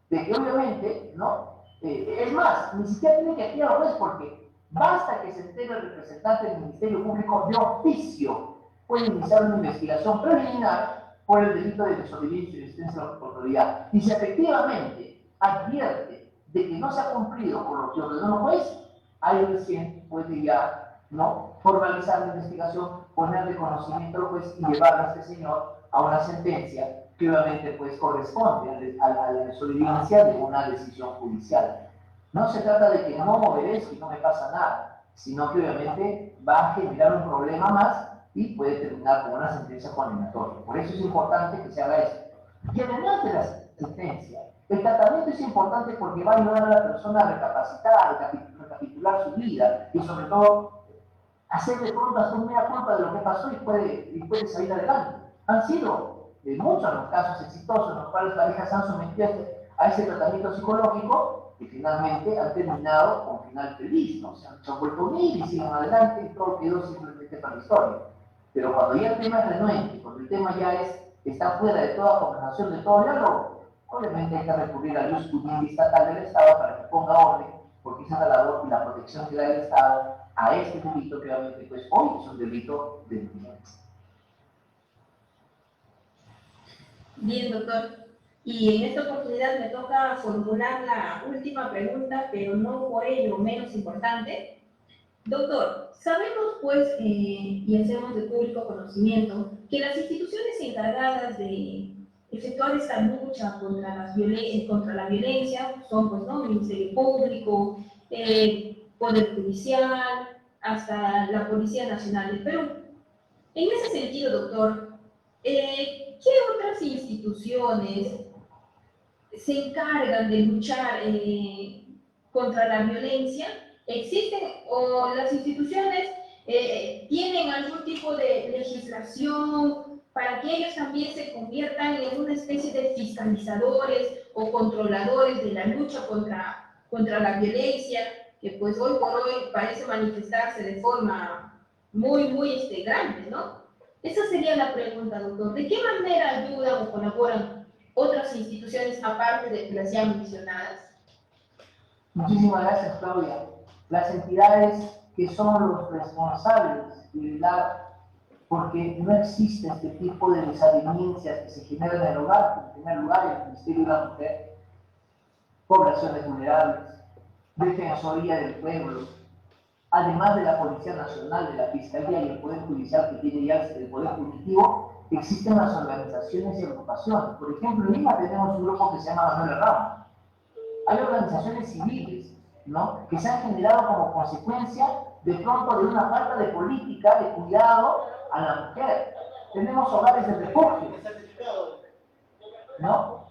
de que obviamente, ¿no? Es más, ni siquiera tiene que pedir al juez porque basta que se entere el representante del Ministerio Público de oficio, puede iniciar una investigación preliminar por el delito de desobediencia y resistencia a la autoridad. Y si efectivamente advierte de que no se ha cumplido con lo que ordenó el juez, ahí recién puede ya, ¿no?, formalizar la investigación, ponerle conocimiento al juez y llevar a este señor a una sentencia que obviamente pues corresponde a la desobediencia de una decisión judicial. No se trata de que no obedezca y no me pasa nada, sino que obviamente va a generar un problema más y puede terminar con una sentencia condenatoria. Por eso es importante que se haga esto. Y además de la sentencia, el tratamiento es importante porque va a ayudar a la persona a recapacitar, a recapitular su vida y sobre todo hacer de pronto hacer una culpa de lo que pasó y puede salir adelante. Han sido muchos los casos exitosos en los cuales parejas se han sometido a ese tratamiento psicológico que finalmente han terminado con final feliz, ¿no? Se han vuelto unir y siguen adelante y todo quedó simplemente para la historia. Pero cuando ya el tema es renuente, cuando el tema ya está fuera de toda conversación, de todo diálogo, obviamente hay que recurrir al jus puniendi estatal del Estado para que ponga orden, porque esa es la labor y la protección que da el Estado a este delito que obviamente pues hoy es un delito de violencia. Bien, doctor. Y en esta oportunidad me toca formular la última pregunta, pero no por ello menos importante. Doctor, sabemos pues, y hacemos de público conocimiento, que las instituciones encargadas de efectuar esta lucha contra la violencia son pues, ¿no?, Ministerio Público, Poder Judicial, hasta la Policía Nacional del Perú. En ese sentido, doctor, ¿qué otras instituciones se encargan de luchar contra la violencia? ¿Existen o las instituciones tienen algún tipo de legislación para que ellos también se conviertan en una especie de fiscalizadores o controladores de la lucha contra la violencia, que pues hoy por hoy parece manifestarse de forma muy grande, ¿no? Esa sería la pregunta, doctor. ¿De qué manera ayudan o colaboran otras instituciones aparte de las ya mencionadas? Muchísimas gracias, Claudia. Las entidades que son los responsables de velar porque no existe este tipo de desavenencias que se generan en el hogar, en primer lugar el Ministerio de la Mujer, poblaciones vulnerables, Defensoría del Pueblo, además de la Policía Nacional, de la Fiscalía y el Poder Judicial que tiene ya el Poder Punitivo, existen las organizaciones y agrupaciones. Por ejemplo, en Lima tenemos un grupo que se llama Manuel Ramos. Hay organizaciones civiles, ¿no?, que se han generado como consecuencia de pronto de una falta de política de cuidado a la mujer. Tenemos hogares de refugio, ¿no?,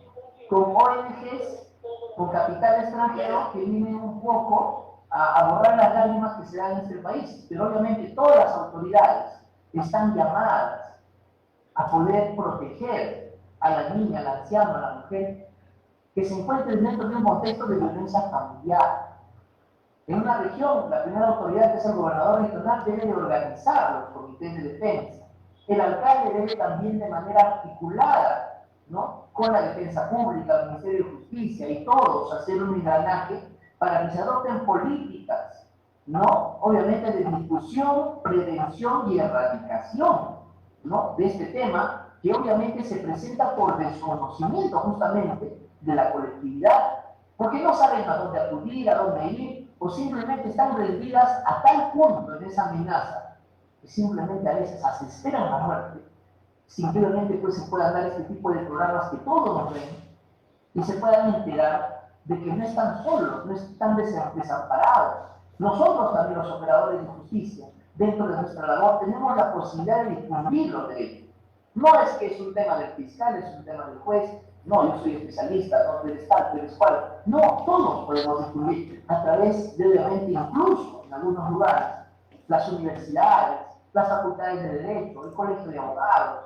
con ONGs, con capital extranjero que vienen un poco a borrar las lágrimas que se dan en este país, pero obviamente todas las autoridades están llamadas a poder proteger a la niña, al anciano, a la mujer que se encuentren dentro de un contexto de violencia familiar. En una región, la primera autoridad, que es el gobernador regional, debe de organizar los comités de defensa. El alcalde debe también, de manera articulada, ¿no?, con la defensa pública, el Ministerio de Justicia y todos, hacer un engranaje para que se adopten políticas, ¿no?, obviamente de discusión, prevención y erradicación, ¿no?, de este tema, que obviamente se presenta por desconocimiento justamente de la colectividad, porque no saben a dónde acudir, a dónde ir, o simplemente están rendidas a tal punto en esa amenaza, que simplemente a veces hasta esperan la muerte. Simplemente pues se puedan dar este tipo de programas que todos nos ven, y se puedan enterar de que no están solos, no están desamparados. Nosotros también, los operadores de justicia, dentro de nuestra labor, tenemos la posibilidad de difundir los derechos. No es que es un tema del fiscal, es un tema del juez, no, yo soy especialista, no, tú eres tal, tú eres cual. No, todos podemos difundir a través de, obviamente, incluso en algunos lugares, las universidades, las facultades de Derecho, el colegio de abogados,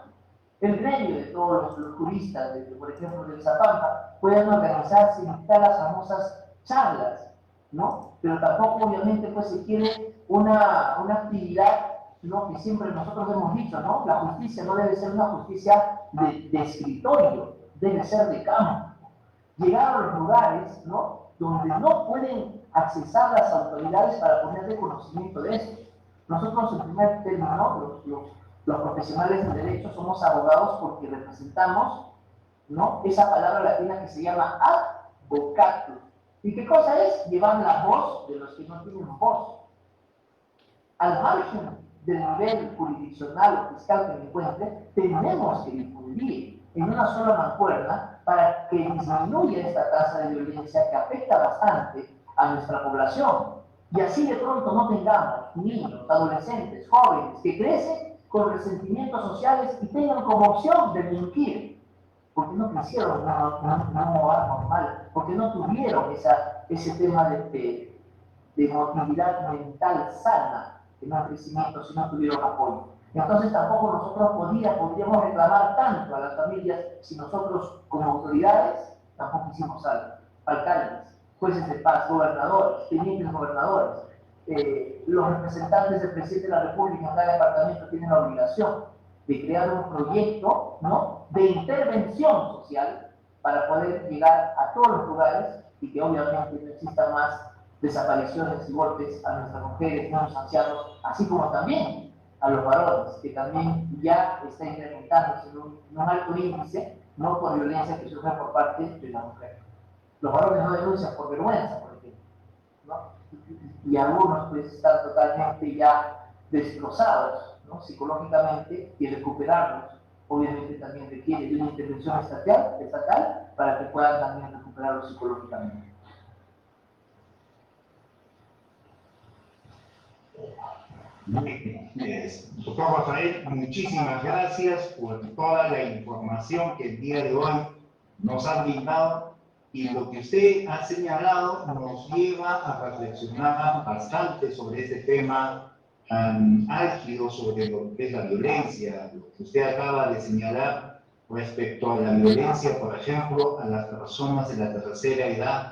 el gremio de todos los juristas, por ejemplo, del Zapampa, pueden organizarse y dictar las famosas charlas, ¿no? Pero tampoco, obviamente, pues se quiere una actividad, ¿no?, que siempre nosotros hemos dicho, ¿no? La justicia no debe ser una justicia de escritorio, debe ser de campo. Llegar a los lugares, ¿no?, donde no pueden accesar las autoridades para ponerle conocimiento de esto. Nosotros, en primer término, los profesionales del derecho somos abogados porque representamos, ¿no?, esa palabra latina que se llama advocatus. ¿Y qué cosa es? Llevar la voz de los que no tienen voz. Al margen del nivel jurisdiccional o fiscal que me encuentre, tenemos que difundir en una sola mancuerna para que disminuya esta tasa de violencia que afecta bastante a nuestra población. Y así de pronto no tengamos niños, adolescentes, jóvenes que crecen con resentimientos sociales y tengan como opción delinquir, porque no crecieron en un hogar normal, porque no tuvieron ese tema de movilidad mental sana, de no crecimiento, si no tuvieron apoyo. Entonces tampoco nosotros podríamos reclamar tanto a las familias si nosotros como autoridades tampoco hicimos algo. Alcaldes, jueces de paz, gobernadores, tenientes gobernadores, los representantes del presidente de la República en cada departamento tienen la obligación de crear un proyecto, ¿no?, de intervención social para poder llegar a todos los lugares y que obviamente no exista más desapariciones y golpes a nuestras mujeres, niños, ancianos, así como también a los varones, que también ya está incrementándose en un alto índice, no por violencia que sufren por parte de la mujer. Los varones no denuncian por vergüenza, por ejemplo, ¿no? Y algunos pues están totalmente ya destrozados, ¿no?, psicológicamente, y recuperarlos obviamente también requiere de una intervención estatal para que puedan también recuperarlos psicológicamente. Muy bien. Doctor Rafael, muchísimas gracias por toda la información que el día de hoy nos ha brindado, y lo que usted ha señalado nos lleva a reflexionar bastante sobre este tema álgido, sobre lo que es la violencia, lo que usted acaba de señalar respecto a la violencia, por ejemplo, a las personas de la tercera edad.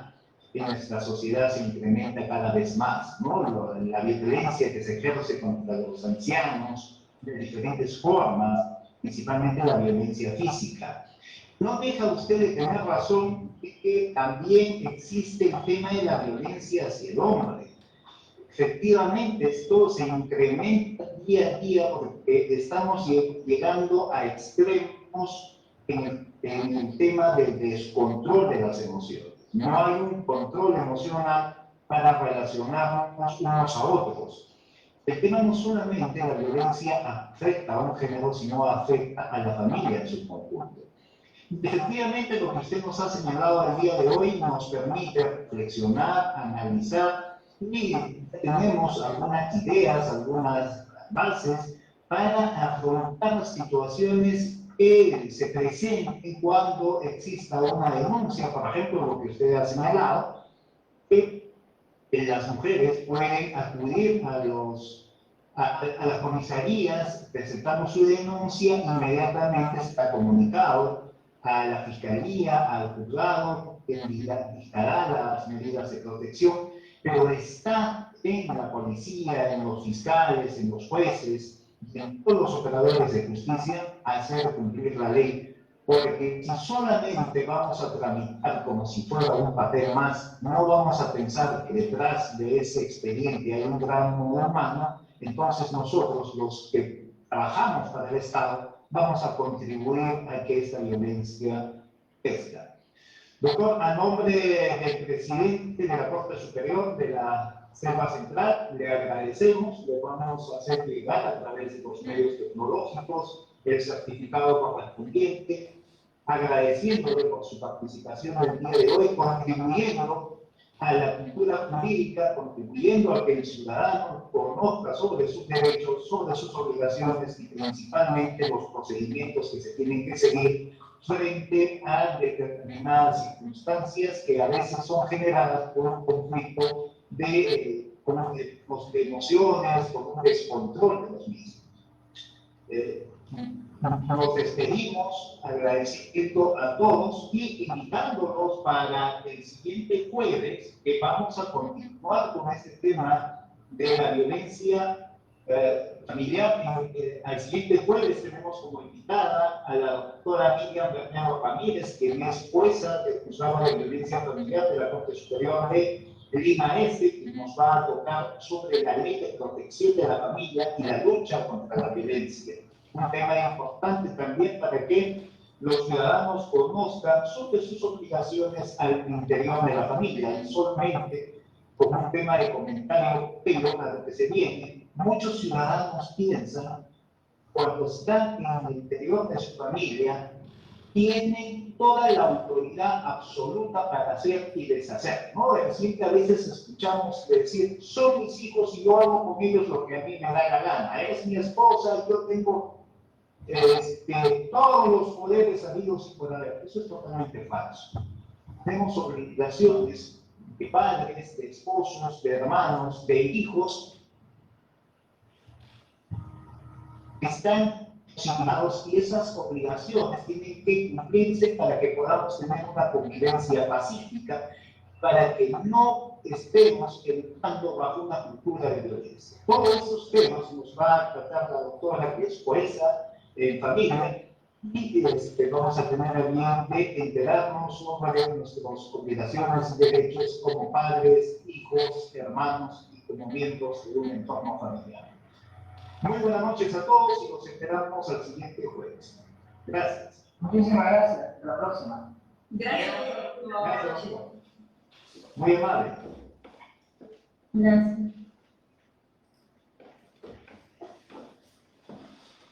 En nuestra sociedad se incrementa cada vez más, ¿no?, la violencia que se ejerce contra los ancianos de diferentes formas, principalmente la violencia física. No deja usted de tener razón de que también existe el tema de la violencia hacia el hombre. Efectivamente, esto se incrementa día a día porque estamos llegando a extremos en el tema del descontrol de las emociones. No hay un control emocional para relacionarnos unos a otros. El tema no solamente la violencia afecta a un género, sino afecta a la familia en su conjunto. Efectivamente, lo que usted nos ha señalado el día de hoy nos permite reflexionar, analizar, y tenemos algunas ideas, algunas bases para afrontar las situaciones que se presenten cuando exista una denuncia, por ejemplo, lo que usted ha señalado, que las mujeres pueden acudir a las comisarías, presentamos su denuncia, inmediatamente está comunicado a la fiscalía, al juzgado, que dictará las medidas de protección, pero está en la policía, en los fiscales, en los jueces, en todos los operadores de justicia hacer cumplir la ley. Porque si solamente vamos a tramitar como si fuera un papel más, no vamos a pensar que detrás de ese expediente hay un gran humano, entonces nosotros, los que trabajamos para el Estado, vamos a contribuir a que esta violencia crezca. Doctor, a nombre del presidente de la Corte Superior de la Selva Central, le agradecemos, le vamos a hacer llegar a través de los medios tecnológicos el certificado correspondiente, agradeciéndole por su participación el día de hoy, contribuyendo a la cultura jurídica, contribuyendo a que el ciudadano conozca sobre sus derechos, sobre sus obligaciones y principalmente los procedimientos que se tienen que seguir frente a determinadas circunstancias que a veces son generadas por un conflicto de emociones, con un descontrol de los mismos. Nos despedimos agradeciendo a todos y invitándolos para el siguiente jueves, que vamos a continuar con este tema de la violencia familiar. Al siguiente jueves tenemos como invitada a la doctora Miriam Bernardo Ramírez, que es jueza del Juzgado de Violencia Familiar de la Corte Superior de Lima Este, que nos va a tocar sobre la ley de protección de la familia y la lucha contra la violencia. Un tema importante también para que los ciudadanos conozcan sobre sus obligaciones al interior de la familia, y solamente como un tema de comentario, pero a lo que se viene, muchos ciudadanos piensan, cuando están en el interior de su familia, tienen toda la autoridad absoluta para hacer y deshacer, ¿no? Es decir, que a veces escuchamos decir, son mis hijos y yo hago con ellos lo que a mí me da la gana, es mi esposa y yo tengo todos los poderes habidos y por haber. Eso es totalmente falso. Tenemos obligaciones de padres, de esposos, de hermanos, de hijos, que están asignados y esas obligaciones tienen que cumplirse para que podamos tener una convivencia pacífica, para que no estemos entrando bajo una cultura de violencia. Todos esos temas nos va a tratar la doctora, que es jueza en familia, y vamos a tener el bien de enterarnos sobre nuestras obligaciones y derechos como padres, hijos, hermanos y como miembros de un entorno familiar. Muy buenas noches a todos y nos esperamos al siguiente jueves. Gracias. Muchísimas gracias. Hasta la próxima. Gracias. Gracias. Muy amable. Gracias.